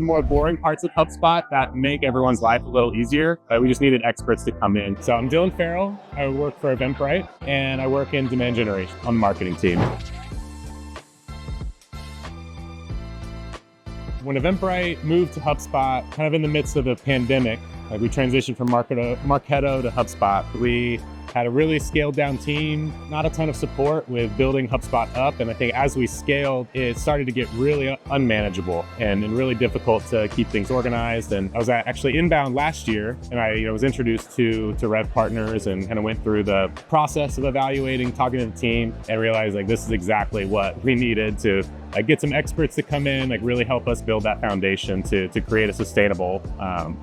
More boring parts of HubSpot that make everyone's life a little easier. We just needed experts to come in. So I'm Farrell. I work for Eventbrite, and I work in demand generation on the marketing team. When Eventbrite moved to HubSpot, kind of in the midst of the pandemic, we transitioned from Marketo to HubSpot. We had a really scaled down team, not a ton of support with building HubSpot up. And I think as we scaled, it started to get really unmanageable and really difficult to keep things organized. And I was actually inbound last year, and I was introduced to RevPartners and kind of went through the process of evaluating, talking to the team, and realized this is exactly what we needed to get some experts to come in, really help us build that foundation to create a sustainable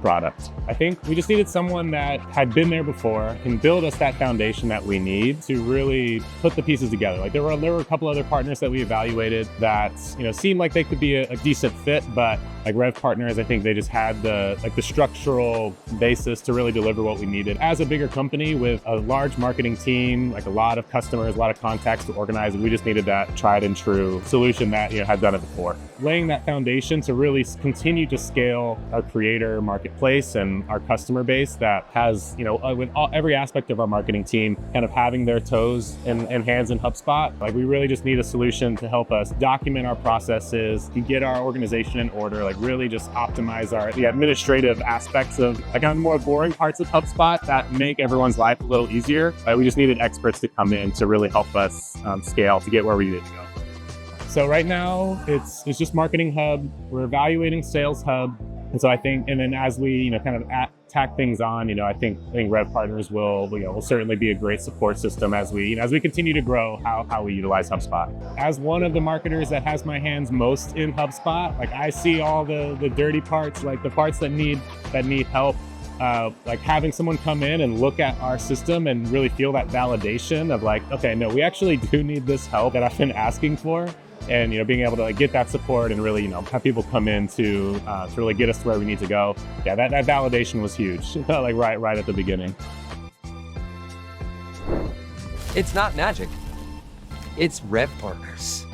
product. I think we just needed someone that had been there before, can build us that foundation that we need to really put the pieces together. There were a couple other partners that we evaluated that seemed like they could be a decent fit, but RevPartners, I think they just had the structural basis to really deliver what we needed. As a bigger company with a large marketing team, a lot of customers, a lot of contacts to organize, we just needed that tried and true solution that had done it before. Laying that foundation to really continue to scale our creator marketplace and our customer base that has, with every aspect of our marketing team kind of having their toes and hands in HubSpot. We really just need a solution to help us document our processes, to get our organization in order, really just optimize the administrative aspects of the more boring parts of HubSpot that make everyone's life a little easier. We just needed experts to come in to really help us scale to get where we needed to go. So right now it's just Marketing Hub. We're evaluating Sales Hub. And so I think, and then as we, kind of tack things on, I think RevPartners will certainly be a great support system as we continue to grow how we utilize HubSpot. As one of the marketers that has my hands most in HubSpot, I see all the dirty parts, the parts that need help. Having someone come in and look at our system and really feel that validation of okay, no, we actually do need this help that I've been asking for. And being able to get that support and really have people come in to really get us to where we need to go. Yeah, that validation was huge. right at the beginning. It's not magic. It's RevPartners.